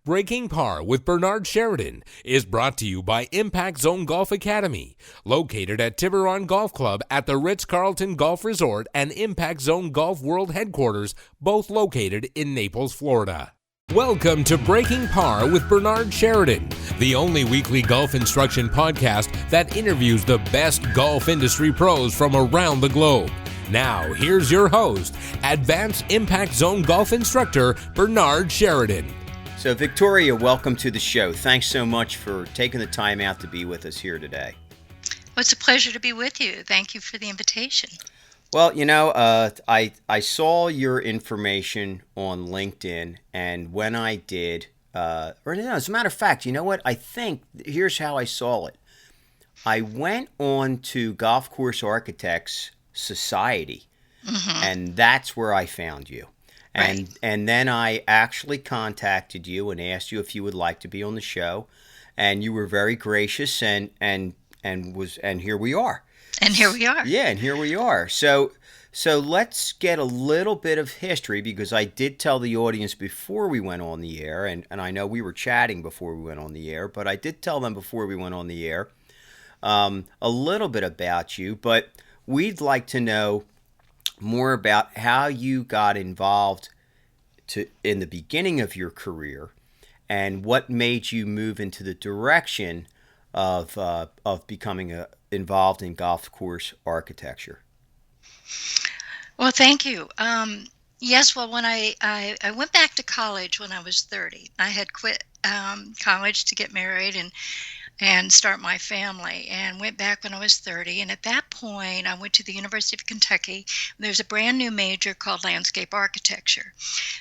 Breaking Par with Bernard Sheridan is brought to you by Impact Zone Golf Academy, located at Tiburon Golf Club at the Ritz-Carlton Golf Resort and Impact Zone Golf World Headquarters, both located in Naples, Florida. Welcome to Breaking Par with Bernard Sheridan, the only weekly golf instruction podcast that interviews the best golf industry pros from around the globe. Now, here's your host, Advanced Impact Zone Golf Instructor, Bernard Sheridan. So, Victoria, welcome to the show. Thanks so much for taking the time out to be with us here today. Well, it's a pleasure to be with you. Thank you for the invitation. Well, I saw your information on LinkedIn, and when I did, as a matter of fact, you know what? I think here's how I saw it. I went on to Golf Course Architects Society, and that's where I found you. And Right. and then I actually contacted you and asked you if you would like to be on the show, and you were very gracious and here we are. And here we are. Yeah, and here we are. So let's get a little bit of history, because I did tell the audience before we went on the air, and I know we were chatting before we went on the air, but I did tell them before we went on the air a little bit about you, but we'd like to know more about how you got involved in the beginning of your career, and what made you move into the direction of becoming involved in golf course architecture. Well, thank you. Yes, well, when I went back to college when I was 30, I had quit college to get married and start my family, and went back when I was 30. And at that point, I went to the University of Kentucky. There's a brand new major called landscape architecture.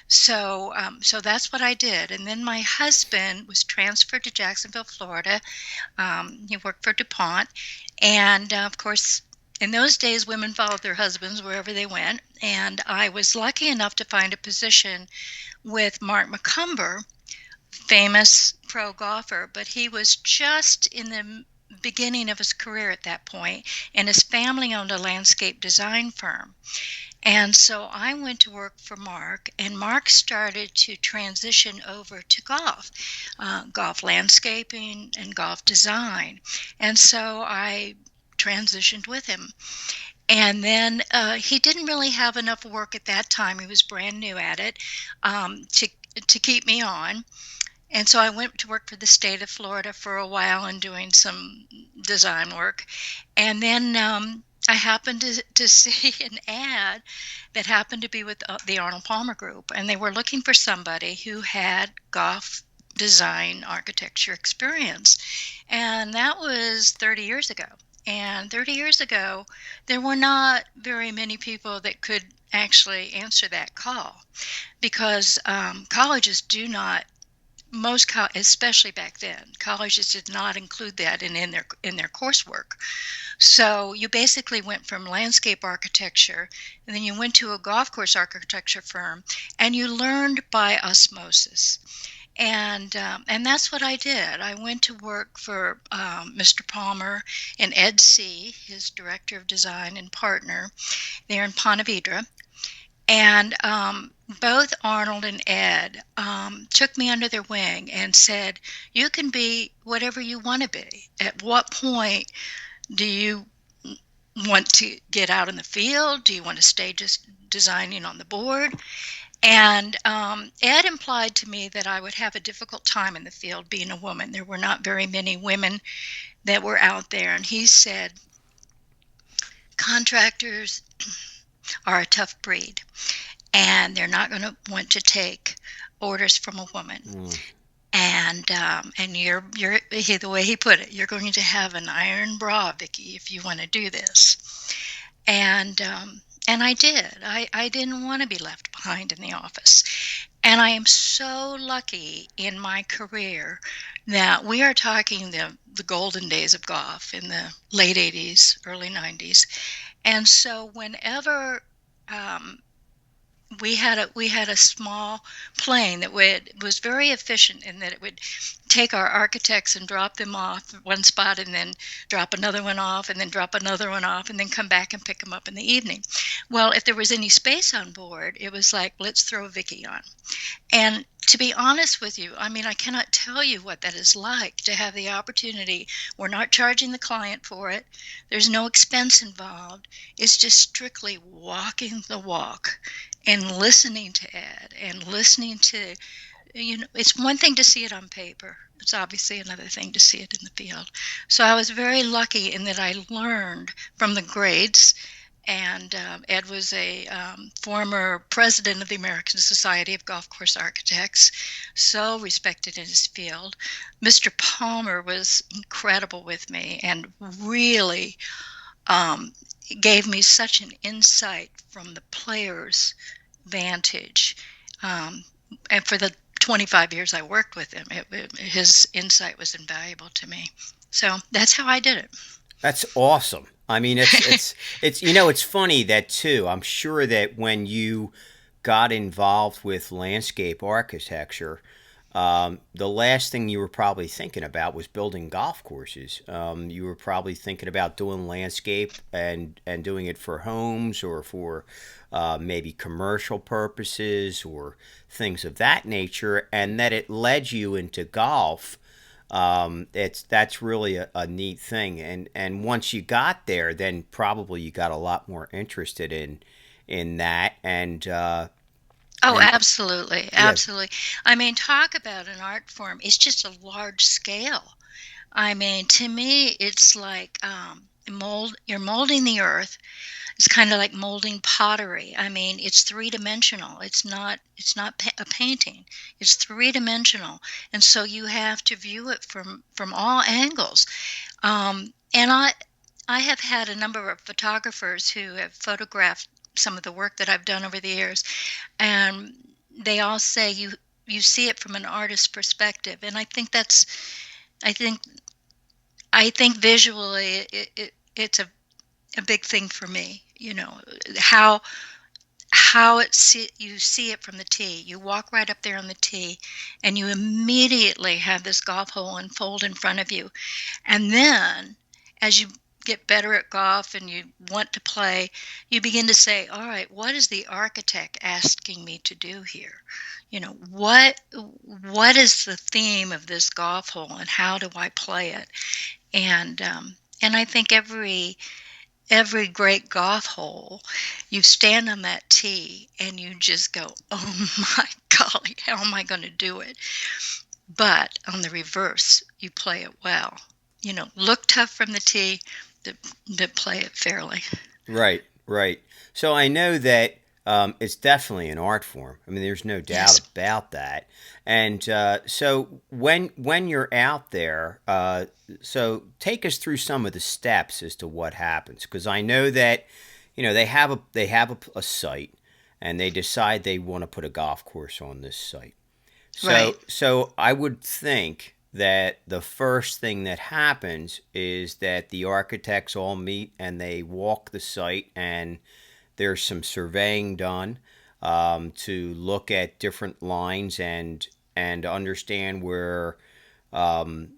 So that's what I did. And then my husband was transferred to Jacksonville, Florida. He worked for DuPont. And of course, in those days, women followed their husbands wherever they went. And I was lucky enough to find a position with Mark McCumber, famous pro golfer, but he was just in the beginning of his career at that point, and his family owned a landscape design firm. And so I went to work for Mark, and Mark started to transition over to golf landscaping and golf design. And so I transitioned with him. And then he didn't really have enough work at that time. He was brand new at it, to keep me on. And so I went to work for the state of Florida for a while and doing some design work. And then I happened to see an ad that happened to be with the Arnold Palmer Group. And they were looking for somebody who had golf design architecture experience. And that was 30 years ago. And 30 years ago, there were not very many people that could actually answer that call, because colleges do not. Especially back then, colleges did not include that in their coursework. So you basically went from landscape architecture, and then you went to a golf course architecture firm, and you learned by osmosis. And that's what I did. I went to work for Mr. Palmer and Ed C., his director of design and partner, there in Ponte Vedra. And both Arnold and Ed took me under their wing and said, you can be whatever you want to be. At what point do you want to get out in the field? Do you want to stay just designing on the board? And Ed implied to me that I would have a difficult time in the field being a woman. There were not very many women that were out there. And he said, contractors are a tough breed, and they're not going to want to take orders from a woman. And you're the way he put it, you're going to have an iron bra, Vicky, if you want to do this. And I did. I didn't want to be left behind in the office. And I am so lucky in my career that we are talking the golden days of golf in the late 80s, early 90s. And so whenever we had a small plane that was very efficient in that it would take our architects and drop them off at one spot, and then drop another one off, and then drop another one off, and then come back and pick them up in the evening. Well, if there was any space on board, it was like, let's throw Vicky on. And To be honest with you, I mean, I cannot tell you what that is like to have the opportunity. We're not charging the client for it. There's no expense involved. It's just strictly walking the walk and listening to Ed and listening to, it's one thing to see it on paper. It's obviously another thing to see it in the field. So I was very lucky in that I learned from the greats. And Ed was a former president of the American Society of Golf Course Architects, so respected in his field. Mr. Palmer was incredible with me and really um, gave me such an insight from the player's vantage. Um, and for the 25 years I worked with him, his insight was invaluable to me. So that's how I did it. That's awesome. I mean, it's it's funny that too. I'm sure that when you got involved with landscape architecture, the last thing you were probably thinking about was building golf courses. You were probably thinking about doing landscape and doing it for homes or for maybe commercial purposes or things of that nature, and that it led you into golf. That's really a neat thing, and once you got there, then probably you got a lot more interested in that, Oh, and absolutely, yeah, absolutely. I mean, talk about an art form. It's just a large scale. I mean, to me, it's like you're molding the earth. It's kind of like molding pottery. I mean, it's three-dimensional. It's not a painting. It's three-dimensional. And so you have to view it from all angles. And I have had a number of photographers who have photographed some of the work that I've done over the years, and they all say you see it from an artist's perspective. And I think I think visually it's a big thing for me. How you see it from the tee. You walk right up there on the tee, and you immediately have this golf hole unfold in front of you. And then, as you get better at golf and you want to play, you begin to say, "All right, what is the architect asking me to do here? What is the theme of this golf hole, and how do I play it?" And I think every great golf hole, you stand on that tee and you just go, "Oh my golly, how am I going to do it?" But on the reverse, you play it well. Look tough from the tee to, to play it fairly. right, right. So I know that it's definitely an art form. I mean, there's no doubt Yes. about that. And so when you're out there, so take us through some of the steps as to what happens, because I know that they have a site, and they decide they want to put a golf course on this site. Right. So I would think that the first thing that happens is that the architects all meet and they walk the site, and there's some surveying done to look at different lines and understand where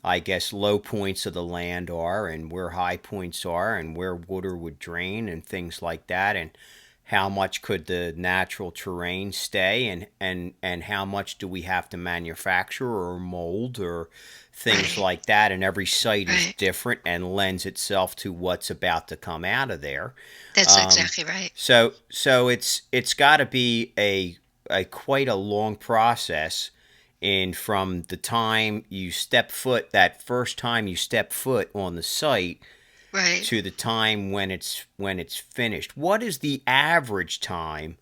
I guess low points of the land are and where high points are and where water would drain and things like that, and how much could the natural terrain stay, and how much do we have to manufacture or mold or things Right. like that, and every site is Right. different and lends itself to what's about to come out of there. That's um, exactly right. so it's got to be a quite a long process, and from the time you step foot, that first time you step foot on the site, Right. to the time when it's finished. What is the average time?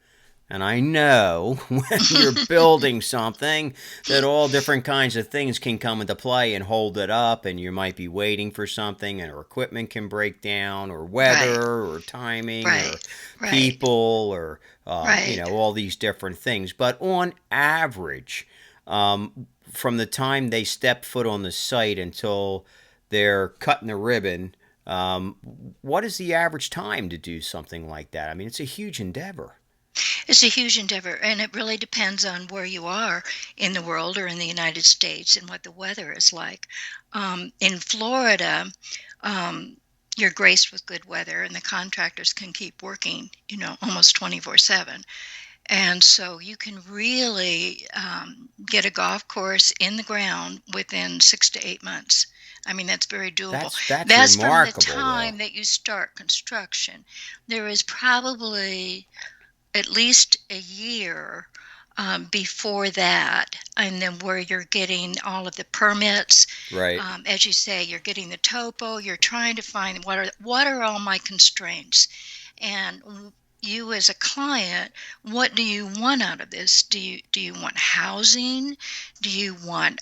And I know when you're building something that all different kinds of things can come into play and hold it up, and you might be waiting for something, and or equipment can break down, or Right. weather, or timing, or Right. Right. people, or Right. all these different things. But on average, from the time they step foot on the site until they're cutting the ribbon, um, what is the average time to do something like that? I mean, it's a huge endeavor. It's a huge endeavor, and it really depends on where you are in the world or in the United States and what the weather is like. In Florida, um, you're graced with good weather, and the contractors can keep working, almost 24/7. And so you can really get a golf course in the ground within 6 to 8 months. I mean, that's very doable. That's That's from the remarkable, though. time that you start construction. There is probably at least a year before that, and then where you're getting all of the permits. Right. As you say, you're getting the topo. You're trying to find what are all my constraints, and you as a client, what do you want out of this? Do you want housing? Do you want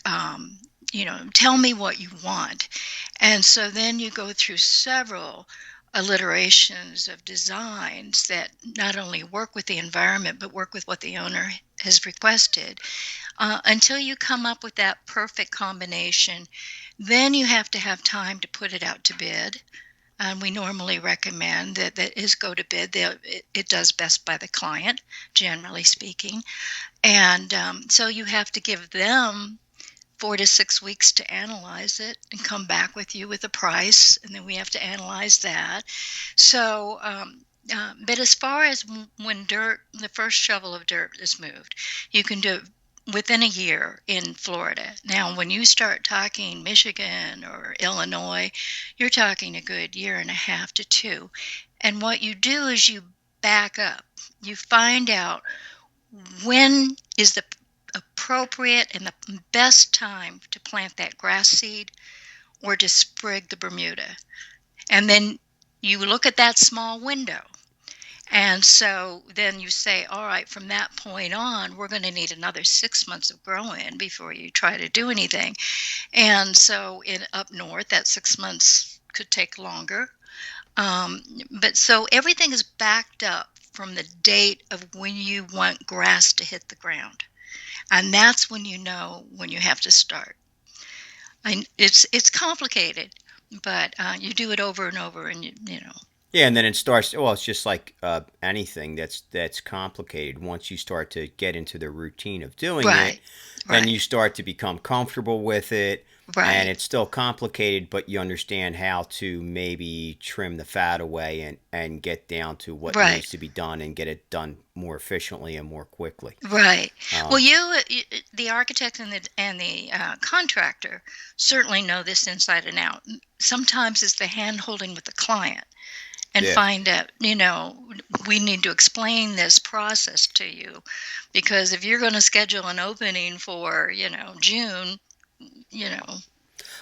tell me what you want. And so then you go through several alliterations of designs that not only work with the environment but work with what the owner has requested, until you come up with that perfect combination. Then you have to have time to put it out to bid. And we normally recommend that is go to bid. It does best by the client, generally speaking. And so you have to give them 4 to 6 weeks to analyze it and come back with you with a price, and then we have to analyze that. So, but as far as when the first shovel of dirt is moved, you can do it within a year in Florida. Now, when you start talking Michigan or Illinois, you're talking a good year and a half to two. And what you do is you back up. You find out when is the appropriate and the best time to plant that grass seed or to sprig the Bermuda. And then you look at that small window. And so then you say, all right, from that point on, we're going to need another 6 months of growing before you try to do anything. And so up north, that 6 months could take longer. But so everything is backed up from the date of when you want grass to hit the ground. And that's when you know when you have to start. And it's complicated, but you do it over and over, and you know. Yeah, and then it starts. Well, it's just like anything that's complicated. Once you start to get into the routine of doing it, Right, then right, you start to become comfortable with it, and right, it's still complicated, but you understand how to maybe trim the fat away and get down to what right, needs to be done and get it done more efficiently and more quickly. right. Well, Um, you the architect and the contractor certainly know this inside and out. Sometimes it's the hand holding with the client and yeah. find out, we need to explain this process to you, because if you're going to schedule an opening for, June, you know,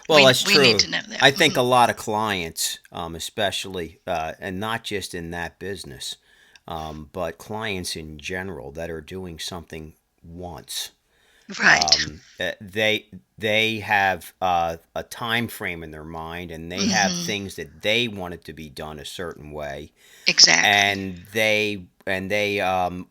Well, we that's we need true. to know that. I think a lot of clients, especially, and not just in that business, but clients in general that are doing something once, Right. they have a time frame in their mind, and they have Hmm. things that they want it to be done a certain way, Exactly. and they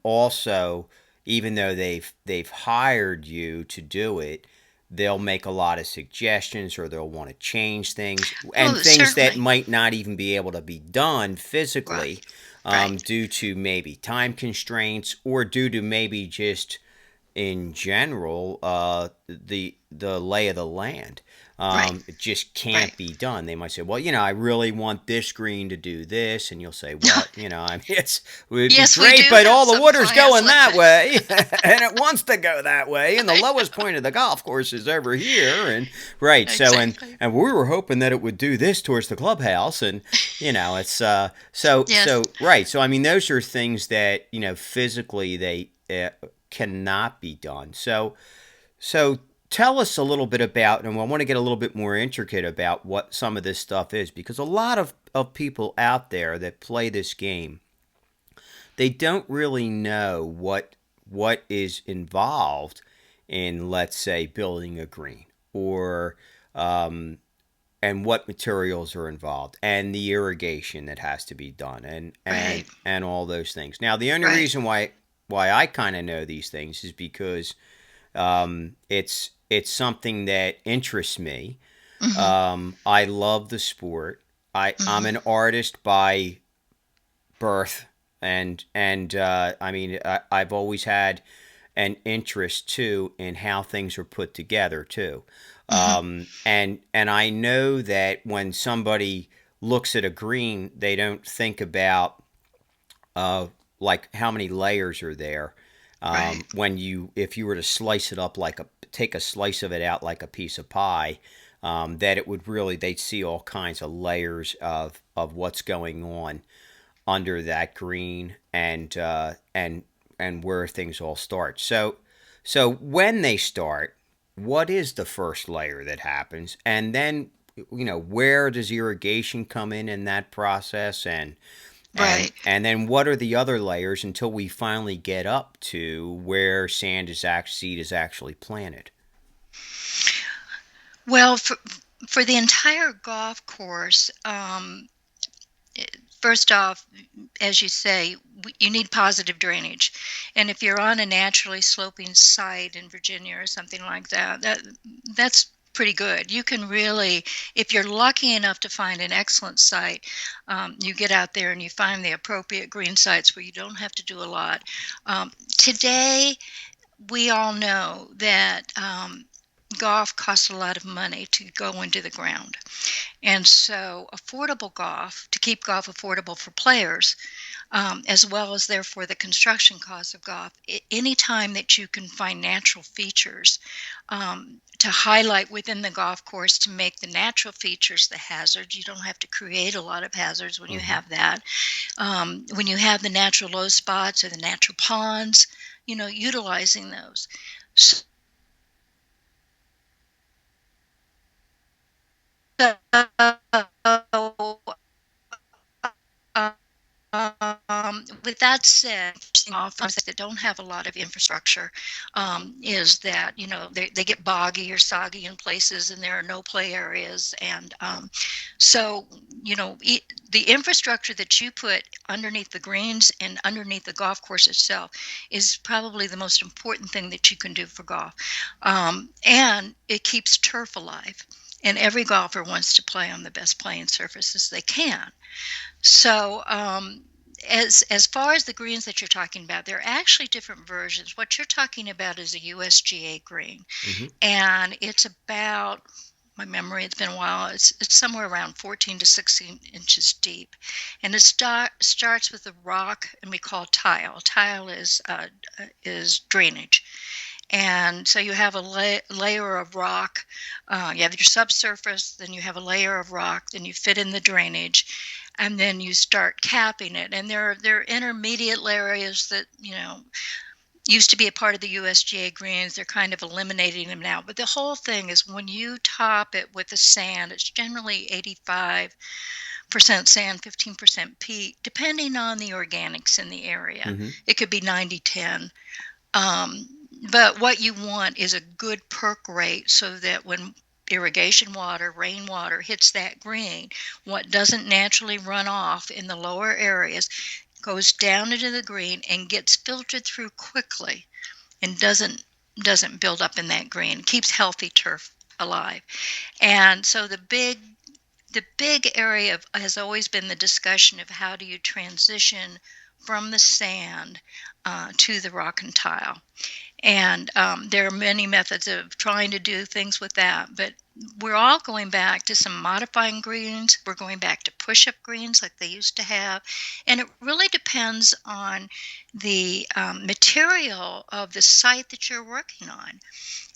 also, even though they've hired you to do it, they'll make a lot of suggestions, or they'll want to change things, and Oh, things that certainly. might not even be able to be done Right. physically, Right. due to maybe time constraints, or due to maybe just in general, the lay of the land. Right. It just Right. can't be done. They might say, "Well, I really want this green to do this," and you'll say, "Well, I mean, it would be Yes, we great, do but have all the some water's clients going like that that. way, and it wants to go that way, and the lowest point of the golf course is over here, and right." So, and Exactly. and we were hoping that it would do this towards the clubhouse, and it's Yes. right. So, I mean, those are things that physically they cannot be done. So tell us a little bit about, and I want to get a little bit more intricate about what some of this stuff is, because a lot of people out there that play this game, they don't really know what is involved in, let's say, building a green, or and what materials are involved, and the irrigation that has to be done, and Right. and and all those things. Now, the only Right. reason why I kind of know these things is because it's something that interests me. Hmm. I love the sport. I'm Hmm. an artist by birth, and I mean, I've always had an interest too in how things are put together too. Hmm. And I know that when somebody looks at a green, they don't think about like how many layers are there. Right. If you were to slice it up take a slice of it out like a piece of pie, that it would really, they'd see all kinds of layers of what's going on under that green, and where things all start. So when they start, what is the first layer that happens, and then where does irrigation come in that process, Right. and then what are the other layers until we finally get up to where seed is actually planted? Well, for the entire golf course, first off, as you say, you need positive drainage. And if you're on a naturally sloping site in Virginia or something like that, that's pretty good. You can really, if you're lucky enough to find an excellent site, you get out there and you find the appropriate green sites where you don't have to do a lot. Today, we all know that golf costs a lot of money to go into the ground. And so, affordable golf, to keep golf affordable for players, as well as therefore the construction costs of golf, any time that you can find natural features to highlight within the golf course to make the natural features the hazards, you don't have to create a lot of hazards when you Mm-hmm. have that. When you have the natural low spots or the natural ponds, utilizing those. So, with that said, farms that don't have a lot of infrastructure is that they get boggy or soggy in places, and there are no play areas, and so the infrastructure that you put underneath the greens and underneath the golf course itself is probably the most important thing that you can do for golf, and it keeps turf alive. And every golfer wants to play on the best playing surfaces they can. So, as far as the greens that you're talking about, there are actually different versions. What you're talking about is a USGA green, Mm-hmm. and it's about, my memory, it's been a while. It's somewhere around 14 to 16 inches deep, and it starts with a rock, and we call tile. Tile is drainage. And so you have a layer of rock. You have your subsurface, then you have a layer of rock, then you fit in the drainage, and then you start capping it. And there are intermediate areas that used to be a part of the USGA greens. They're kind of eliminating them now. But the whole thing is when you top it with the sand, it's generally 85% sand, 15% peat, depending on the organics in the area. Mm-hmm. It could be 90-10. But what you want is a good perk rate so that when irrigation water, rainwater hits that green, what doesn't naturally run off in the lower areas goes down into the green and gets filtered through quickly and doesn't build up in that green. It keeps healthy turf alive. And so the big area has always been the discussion of how do you transition from the sand to the rock and tile. And there are many methods of trying to do things with that. But we're all going back to some modifying greens. We're going back to push-up greens like they used to have. And it really depends on the material of the site that you're working on.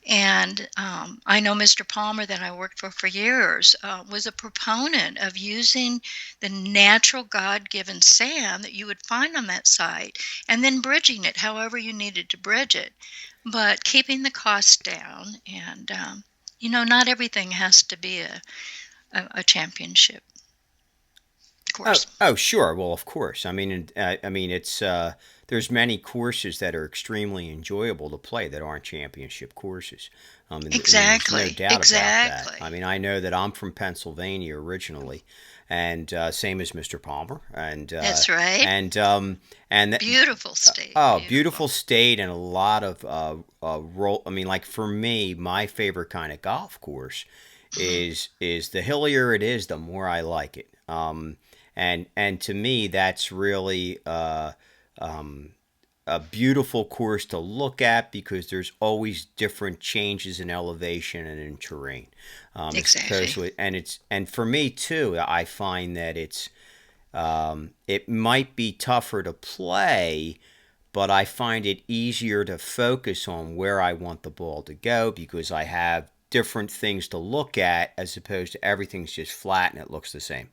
And I know Mr. Palmer, that I worked for years, was a proponent of using the natural God-given sand that you would find on that site and then bridging it however you needed to bridge it, but keeping the costs down. And, not everything has to be a championship Oh, course. oh, sure. Well, of course. It's there's many courses that are extremely enjoyable to play that aren't championship courses. And there's no Exactly. doubt about that. Exactly. I know that I'm from Pennsylvania originally, and same as Mr. Palmer, That's right. and Beautiful state. oh, Beautiful. beautiful state, and a lot of role. Like for me, my favorite kind of golf course Mhm. is the hillier it is, the more I like it. And to me, that's really um, a beautiful course to look at because there's always different changes in elevation and in terrain. As opposed Exactly. to and for me too, I find that It might be tougher to play, but I find it easier to focus on where I want the ball to go because I have different things to look at as opposed to everything's just flat and it looks the same.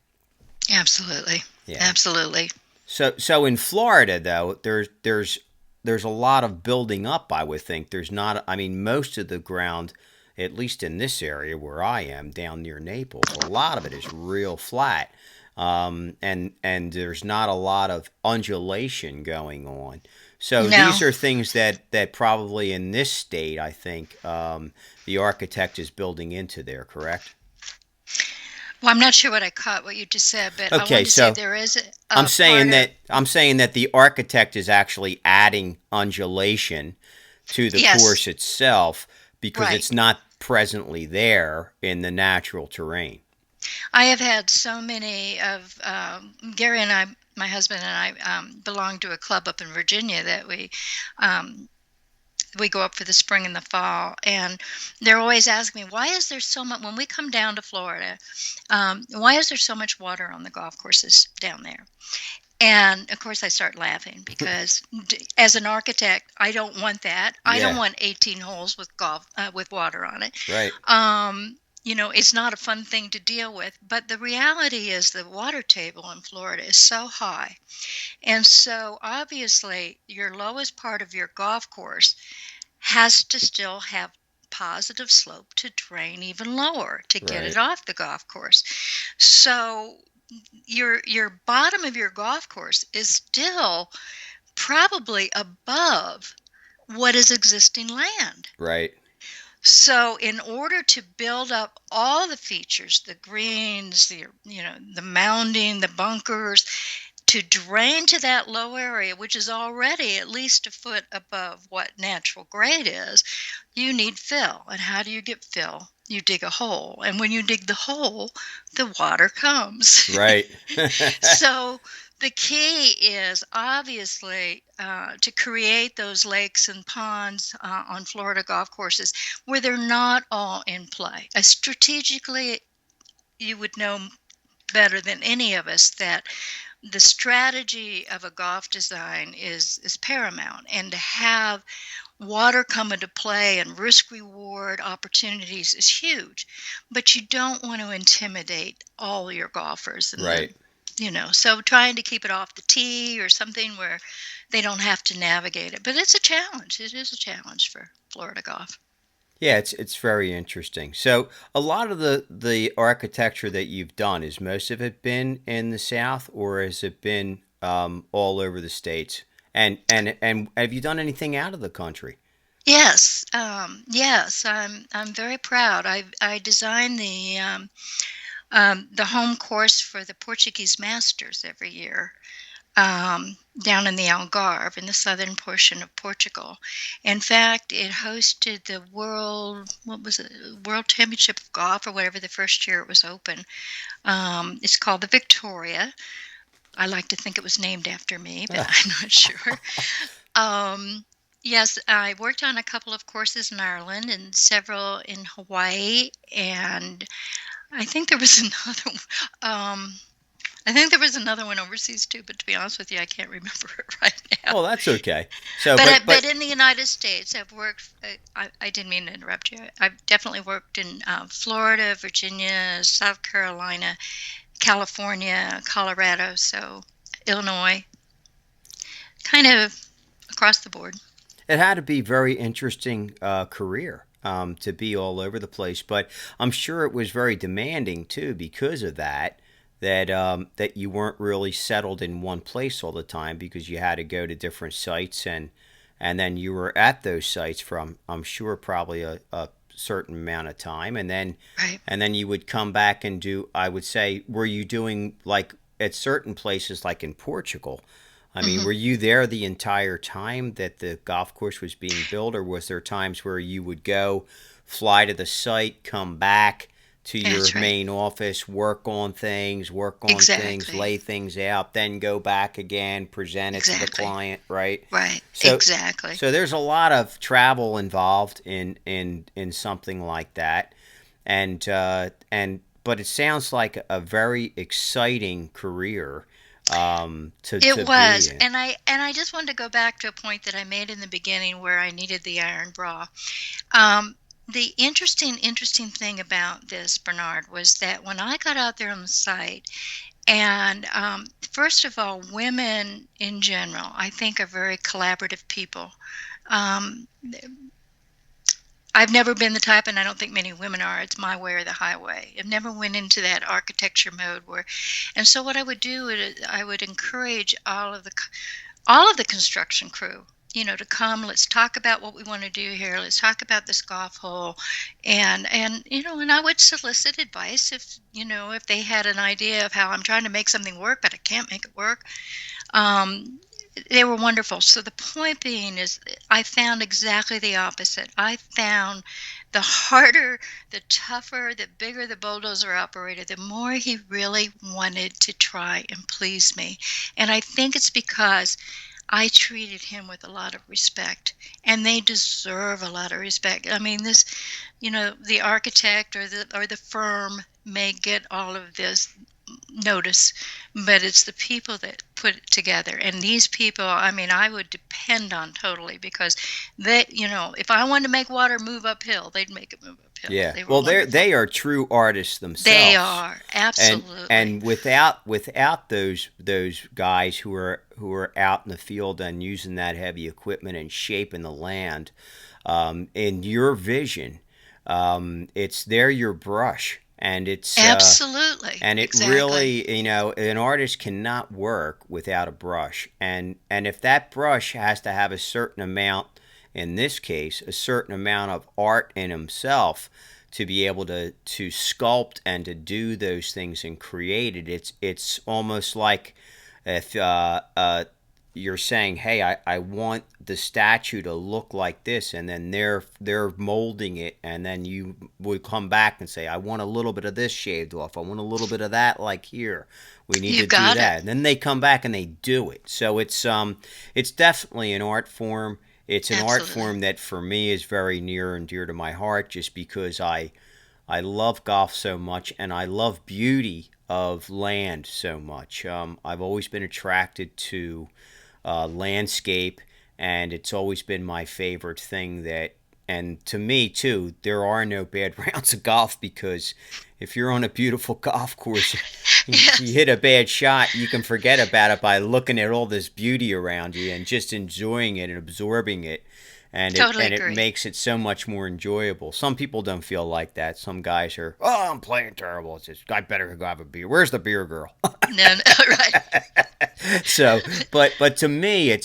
Absolutely. Yeah. Absolutely. So in Florida though, there's a lot of building up. I would think there's not. I mean, most of the ground, at least in this area where I am, down near Naples, a lot of it is real flat, and there's not a lot of undulation going on. So No. these are things that probably in this state, I think, the architect is building into there. Correct? Well, I'm not sure what I caught what you just said, but I Okay, wanted to say so there is I'm a saying part of that I'm saying that the architect is actually adding undulation to the yes, course itself because right. it's not presently there in the natural terrain. I have had so many of Gary and I, my husband and I, belong to a club up in Virginia that um, we go up for the spring and the fall, and they're always asking me, why is there so much when we come down to Florida? Why is there so much water on the golf courses down there? And of course, I start laughing because, as an architect, I don't want that. I don't Yeah, want 18 holes with golf with water on it. right, It's not a fun thing to deal with. But the reality is, the water table in Florida is so high, and so obviously, your lowest part of your golf course has to still have positive slope to drain even lower to get it right, off the golf course. So your bottom of your golf course is still probably above what is existing land. right, So in order to build up all the features, the greens, the mounding, the bunkers, to drain to that low area, which is already at least a foot above what natural grade is, you need fill. And how do you get fill? You dig a hole. And when you dig the hole, the water comes. right, So the key is obviously to create those lakes and ponds on Florida golf courses where they're not all in play. Strategically, you would know better than any of us that the strategy of a golf design is paramount, and to have water come into play and risk reward opportunities is huge, but you don't want to intimidate all your golfers and right. so trying to keep it off the tee or something where they don't have to navigate it. But it's a challenge. It is a challenge for Florida golf. Yeah, it's very interesting. So a lot of the architecture that you've done, is most of it been in the South, or has it been all over the states? And have you done anything out of the country? Yes, yes, I'm very proud. I designed the home course for the Portuguese Masters every year, down in the Algarve in the southern portion of Portugal. In fact, it hosted the World Championship of Golf or whatever the first year it was open. It's called the Victoria. I like to think it was named after me, but I'm not sure. Yes, I worked on a couple of courses in Ireland and several in Hawaii, and I think there was another one. I think there was another one overseas too, but to be honest with you, I can't remember it right now. Well, that's okay. So, But in the United States, I've worked. I didn't mean to interrupt you. I've definitely worked in Florida, Virginia, South Carolina, California, Colorado, so Illinois, kind of across the board. it had to be very interesting career to be all over the place, but I'm sure it was very demanding too because of that. That you weren't really settled in one place all the time because you had to go to different sites and then you were at those sites from, I'm sure, probably a certain amount of time, Right. and then you would come back and do, I would say, were you doing like at certain places like in Portugal? I mean, Hmm. were you there the entire time that the golf course was being built, or was there times where you would go, fly to the site, come back to your That's right. main office, work on things, Exactly. lay things out, then go back again, present it to the Exactly. client, right? Right. So, Exactly. so there's a lot of travel involved in something like that, and but it sounds like a very exciting career. to It be was, in. and I just wanted to go back to a point that I made in the beginning where I needed the iron bra. Um, the interesting thing about this, Bernard, was that when I got out there on the site, and first of all, women in general, I think, are very collaborative people. Um, I've never been the type, and I don't think many women are. It's my way or the highway. I've never went into that architecture mode where, and so what I would do is I would encourage all of the construction crew, to come. Let's talk about what we want to do here. Let's talk about this golf hole, and I would solicit advice if they had an idea of how I'm trying to make something work, but I can't make it work. Um, they were wonderful. So the point being is, I found exactly the opposite. I found the harder, the tougher, the bigger the bulldozer operator, the more he really wanted to try and please me. And I think it's because I treated him with a lot of respect, and they deserve a lot of respect. I mean, the architect or the firm may get all of this notice, but it's the people that put it together. And these people, I mean, I would depend on totally, because if I wanted to make water move uphill, they'd make it move uphill. Yeah. They were Well, wonderful. they are true artists They themselves. are, And absolutely. without those guys who are out in the field and using that heavy equipment and shaping the land, in your vision, it's they're your brush, and Absolutely. it Exactly. really, an artist cannot work without a brush, and if that brush has to have a certain amount, in this case, a certain amount of art in himself, to be able to sculpt and to do those things and create it. It's almost like if you're saying, "Hey, I want the statue to look like this," and then they're molding it, and then you would come back and say, "I want a little bit of this shaved off. I want a little bit of that, like here. We need You to do got it. that." And then they come back and they do it. So it's definitely an art form. It's an art Absolutely. form that for me is very near and dear to my heart, just because I love golf so much, and I love beauty of land so much. I've always been attracted to landscape, and it's always been my favorite thing. And to me too, there are no bad rounds of golf, because if you're on a beautiful golf course, you Yes. hit a bad shot, you can forget about it by looking at all this beauty around you and just enjoying it and absorbing it. Totally And it agree. makes it so much more enjoyable. Some people don't feel like that. Some guys are, "Oh, I'm playing terrible. It's just, I better go have a beer. Where's the beer girl?" No, no, right. So, but to me, I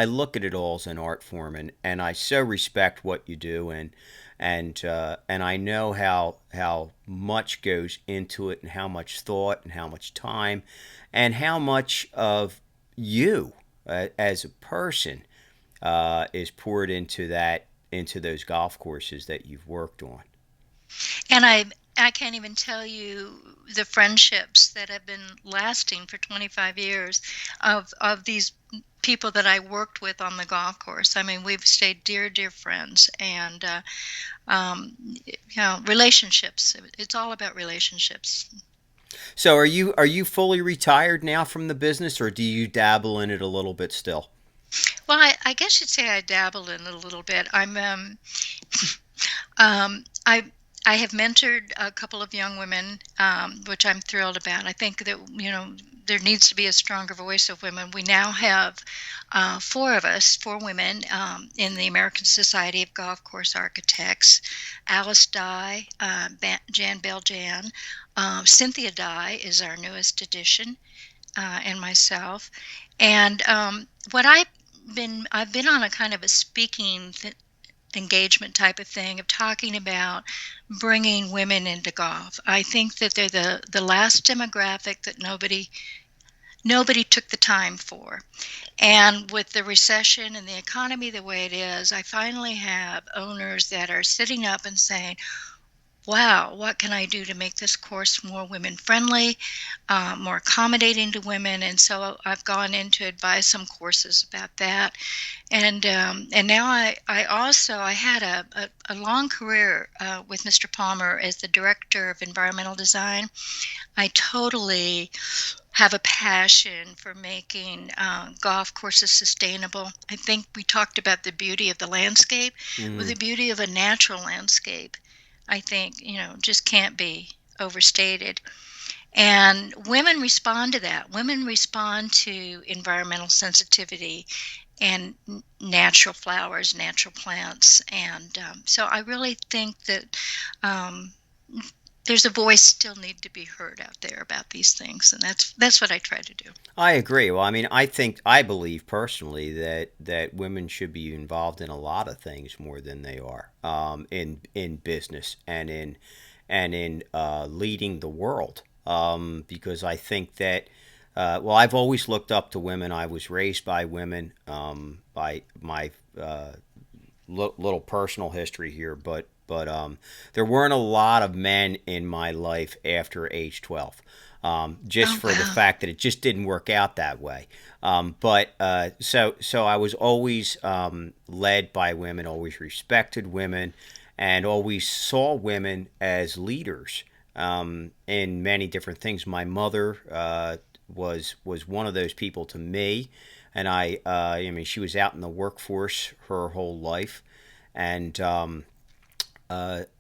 look at it all as an art form, and I so respect what you do, and I know how much goes into it, and how much thought, and how much time, and how much of you, as a person, is poured into those golf courses that you've worked on. And I can't even tell you the friendships that have been lasting for 25 years of these people that I worked with on the golf course. I mean, we've stayed dear friends, and relationships. It's all about relationships. So, are you fully retired now from the business, or do you dabble in it a little bit still? Well, I guess you'd say I dabble in it a little bit. I have mentored a couple of young women, which I'm thrilled about. I think that there needs to be a stronger voice of women. We now have four of us, four women, in the American Society of Golf Course Architects: Alice Dye, Jan Beljan, Cynthia Dye is our newest addition, and myself. And what I've been on a kind of a speaking engagement type of thing of talking about bringing women into golf. I think that they're the last demographic that nobody took the time for. And with the recession and the economy the way it is, I finally have owners that are sitting up and saying, wow, what can I do to make this course more women friendly, more accommodating to women? And so I've gone in to advise some courses about that. And now I had a long career with Mr. Palmer as the director of environmental design. I totally have a passion for making golf courses sustainable. I think we talked about the beauty of the landscape. Well, Mm. the beauty of a natural landscape, I think, just can't be overstated. And women respond to that. Women respond to environmental sensitivity and natural flowers, natural plants. And so I really think that um, there's a voice still need to be heard out there about these things, and that's what I try to do. I agree. Well, I mean, I believe personally that women should be involved in a lot of things more than they are, in business and in leading the world. Because I think that, well, I've always looked up to women. I was raised by women. By my little personal history here, but there weren't a lot of men in my life after age 12. Just Oh, for the wow. fact that it just didn't work out that way. So I was always led by women, always respected women, and always saw women as leaders in many different things. My mother was one of those people to me, and I mean, she was out in the workforce her whole life, and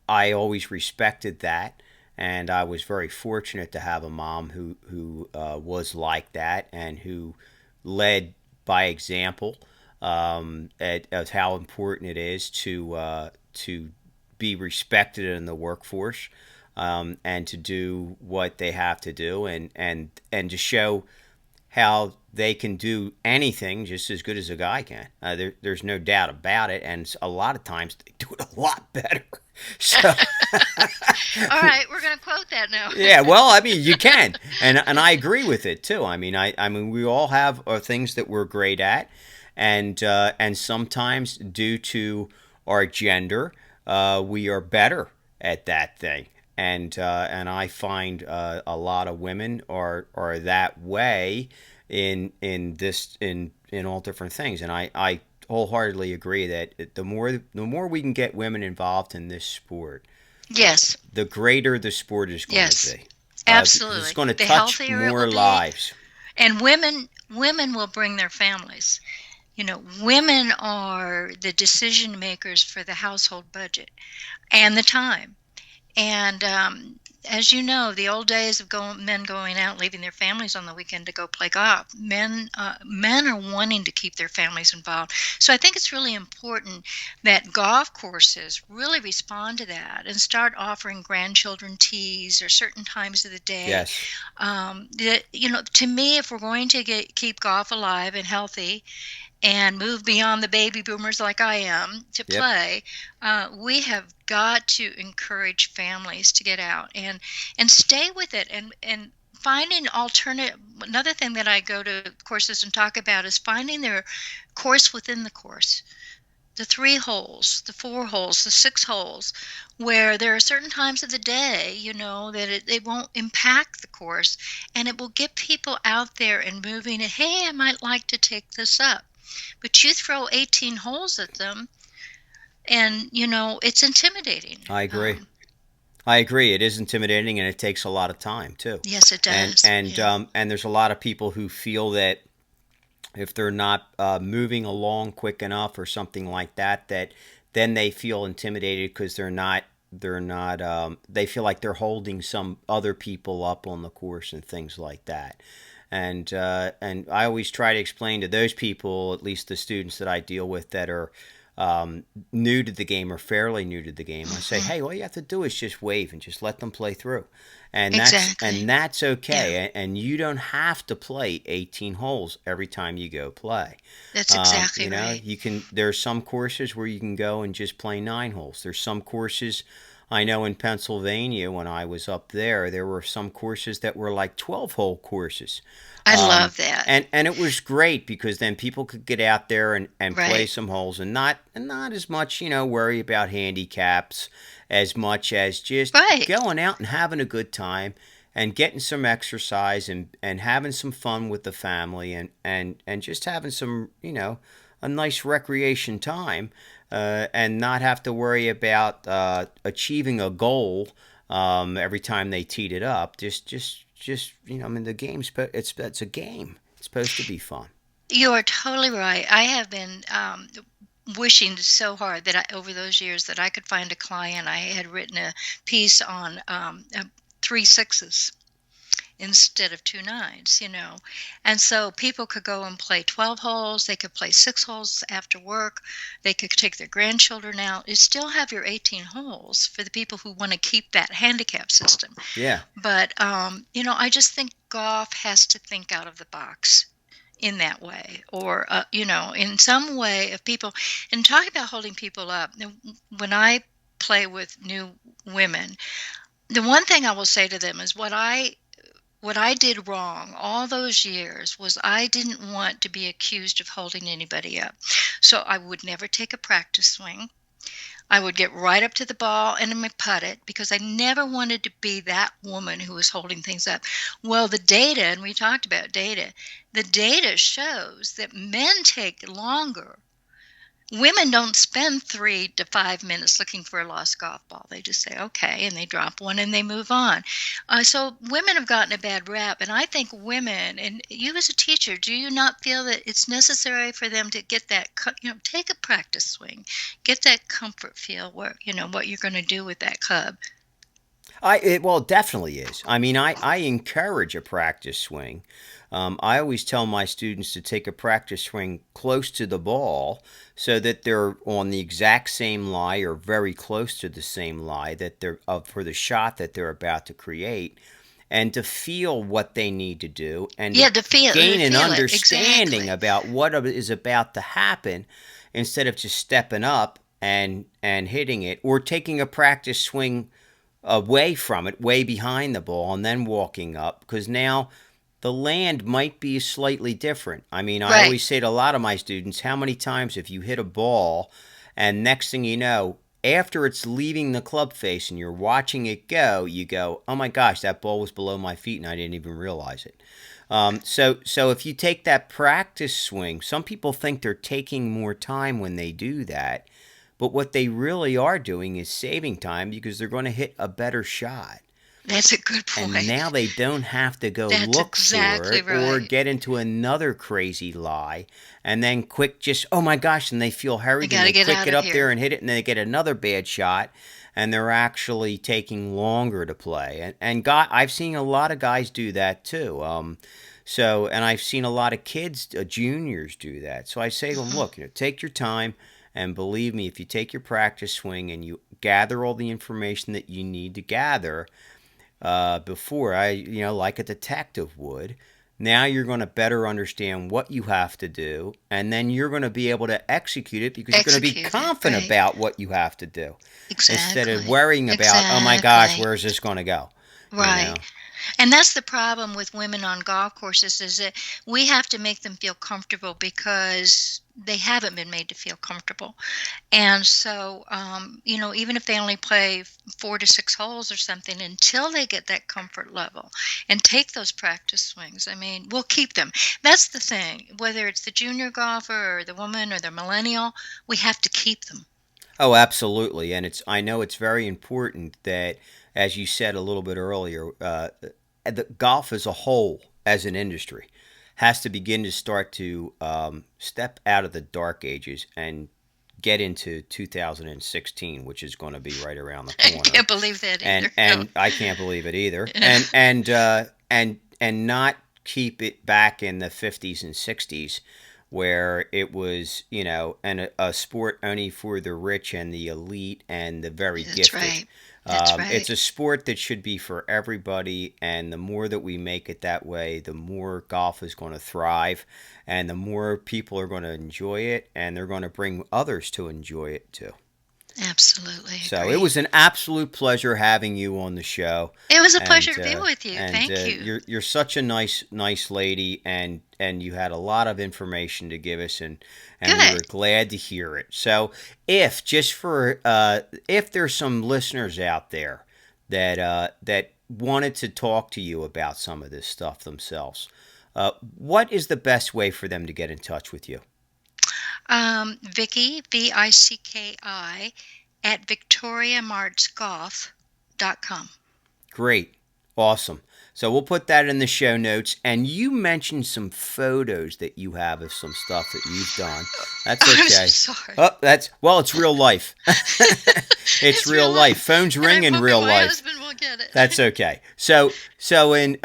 I always respected that, and I was very fortunate to have a mom who was like that and who led by example, of how important it is to be respected in the workforce, and to do what they have to do, and to show how they can do anything just as good as a guy can. There's no doubt about it, and a lot of times they do it a lot better. So, All right, we're going to quote that now. yeah, well, I mean, you can, and I agree with it too. I mean, we all have things that we're great at, and sometimes due to our gender, we are better at that thing. And I find a lot of women are that way in all different things. And I wholeheartedly agree that the more we can get women involved in this sport, Yes, the greater the sport is going to yes, be. Because it's absolutely. going to The touch healthier it will more be, lives. and women will bring their families. Women are the decision makers for the household budget and the time. And as you know, the old days of men going out, leaving their families on the weekend to go play golf, men are wanting to keep their families involved. So I think it's really important that golf courses really respond to that and start offering grandchildren teas or certain times of the day. Yes. To me, if we're going to keep golf alive and healthy, and move beyond the baby boomers like I am to Yep. play, we have got to encourage families to get out and stay with it and finding alternate. Another thing that I go to courses and talk about is finding their course within the course. The 3 holes, the 4 holes, the 6 holes, where there are certain times of the day, that it won't impact the course, and it will get people out there and moving. And hey, I might like to take this up, but you throw 18 holes at them, and it's intimidating. I agree. I agree. It is intimidating, and it takes a lot of time too. Yes, it And does. and Yeah. um, and there's a lot of people who feel that if they're not moving along quick enough or something like that, that then they feel intimidated because they're not they feel like they're holding some other people up on the course and things like that. And I always try to explain to those people, at least the students that I deal with that are new to the game or fairly new to the game, I say, Hmm. hey, all you have to do is just wave and just let them play through, and that's Exactly. and that's Yeah, okay. And you don't have to play 18 holes every time you go play. that's exactly right. You can. There's some courses where you can go and just play 9 holes. There's some courses. I know in Pennsylvania when I was up there were some courses that were like 12-hole courses. I Um, love that. and it was great because then people could get out there and play Right. some holes and not as much, worry about handicaps as much as just Right. going out and having a good time and getting some exercise and having some fun with the family and just having some, a nice recreation time, and not have to worry about achieving a goal every time they teed it up. Just I mean, the game's it's a game. It's supposed to be fun. You are totally right. I have been wishing so hard that over those years that I could find a client. I had written a piece on 3 6s instead of 2 9s. And so people could go and play 12 holes. They could play 6 holes after work. They could take their grandchildren out. You still have your 18 holes for the people who want to keep that handicap system. Yeah. But, I just think golf has to think out of the box in that way, or in some way of people. And talking about holding people up, when I play with new women, the one thing I will say to them is what I did wrong all those years was I didn't want to be accused of holding anybody up. So I would never take a practice swing. I would get right up to the ball and I putt it because I never wanted to be that woman who was holding things up. Well, the data, and we talked about data, the data shows that men take longer. Women don't spend 3 to 5 minutes looking for a lost golf ball. They just say, okay, and they drop one and they move on. So women have gotten a bad rap. And I think women, and you as a teacher, do you not feel that it's necessary for them to get that, take a practice swing, get that comfort feel where, what you're going to do with that club? Well, it definitely is. I mean, I encourage a practice swing. I always tell my students to take a practice swing close to the ball so that they're on the exact same lie or very close to the same lie that they're for the shot that they're about to create, and to feel what they need to do and to feel, gain an understanding exactly about what is about to happen instead of just stepping up and hitting it or taking a practice swing away from it, way behind the ball, and then walking up, because now the land might be slightly different. I mean, I always say to a lot of my students, how many times if you hit a ball and next thing you know, after it's leaving the club face and you're watching it go, you go, oh my gosh, that ball was below my feet and I didn't even realize it. So if you take that practice swing, some people think they're taking more time when they do that. But what they really are doing is saving time because they're going to hit a better shot. That's a good point. And now they don't have to go look exactly for it or get into another crazy lie. And then quick oh my gosh, and they feel hurried and they quick get up there and hit it and then they get another bad shot. And they're actually taking longer to play. And I've seen a lot of guys do that too. And I've seen a lot of kids, juniors do that. So I say to them, look, take your time. And believe me, if you take your practice swing and you gather all the information that you need to gather before, like a detective would, now you're going to better understand what you have to do, and then you're going to be able to execute it because you're going to be confident about what you have to do. Exactly. Instead of worrying about, oh my gosh, where's this going to go? Right. And that's the problem with women on golf courses is that we have to make them feel comfortable because they haven't been made to feel comfortable. And so, even if they only play 4 to 6 holes or something, until they get that comfort level and take those practice swings, we'll keep them. That's the thing. Whether it's the junior golfer or the woman or the millennial, we have to keep them. Oh, absolutely. And I know it's very important that, as you said a little bit earlier, the golf as a whole, as an industry, has to begin to start to step out of the dark ages and get into 2016, which is going to be right around the corner. I can't believe that either. And I can't believe it either. And not keep it back in the 50s and 60s, where it was, a sport only for the rich and the elite and the very gifted. Right. That's right. It's a sport that should be for everybody, and the more that we make it that way, the more golf is going to thrive, and the more people are going to enjoy it, and they're going to bring others to enjoy it too. Absolutely. So agree. It was an absolute pleasure having you on the show. It was a pleasure to be with you. Thank you. You're such a nice lady, and you had a lot of information to give us, and we were glad to hear it. So if there's some listeners out there that wanted to talk to you about some of this stuff themselves, what is the best way for them to get in touch with you? Vicki, Vicki, at Victoria Martz Golf golfgolfclub.com. Great. Awesome. So we'll put that in the show notes. And you mentioned some photos that you have of some stuff that you've done. That's okay. I'm so sorry. Oh, it's real life. It's real life. Phones ring in real life. My husband will get it. That's okay. So in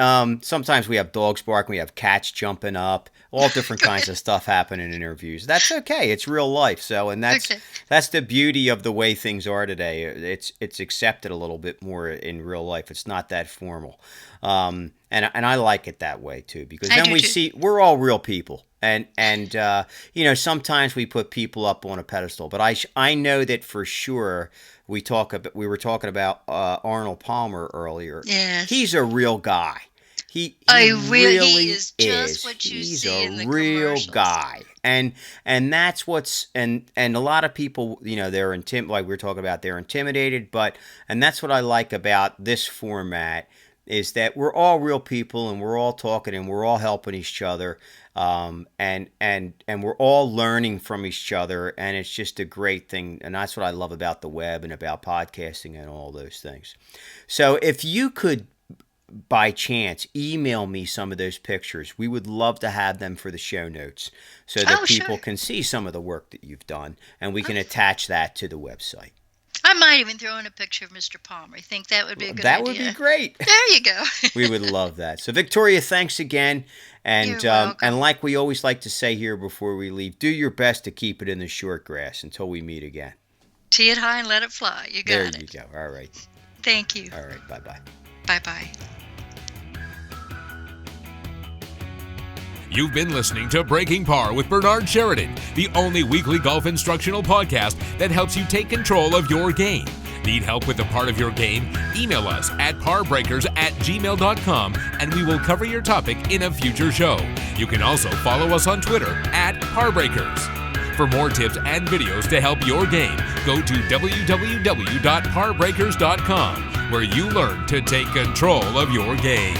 sometimes we have dogs barking, we have cats jumping up, all different kinds of stuff happen in interviews. That's okay. It's real life. So, and that's the beauty of the way things are today. It's accepted a little bit more in real life. It's not that formal. And I like it that way too, because then we see we're all real people. And sometimes we put people up on a pedestal, but I know that for sure. We were talking about Arnold Palmer earlier. Yes. He's a real guy. He is just what you see in the real commercials. guy. And that's what's and a lot of people, they're like we were talking about, they're intimidated, and that's what I like about this format is that we're all real people and we're all talking and we're all helping each other. And we're all learning from each other, and it's just a great thing. And that's what I love about the web and about podcasting and all those things. So if you could, by chance, email me some of those pictures, we would love to have them for the show notes so that people can see some of the work that you've done, and we can attach that to the website. I might even throw in a picture of Mr. Palmer. I think that would be a good idea. That would be great. There you go. We would love that. So, Victoria, thanks again. And and like we always like to say here before we leave, do your best to keep it in the short grass until we meet again. Tee it high and let it fly. You got it. There you go. All right. Thank you. All right. Bye-bye. Bye-bye. You've been listening to Breaking Par with Bernard Sheridan, the only weekly golf instructional podcast that helps you take control of your game. Need help with a part of your game? Email us at parbreakers@gmail.com and we will cover your topic in a future show. You can also follow us on Twitter @parbreakers. For more tips and videos to help your game, go to www.parbreakers.com, where you learn to take control of your game.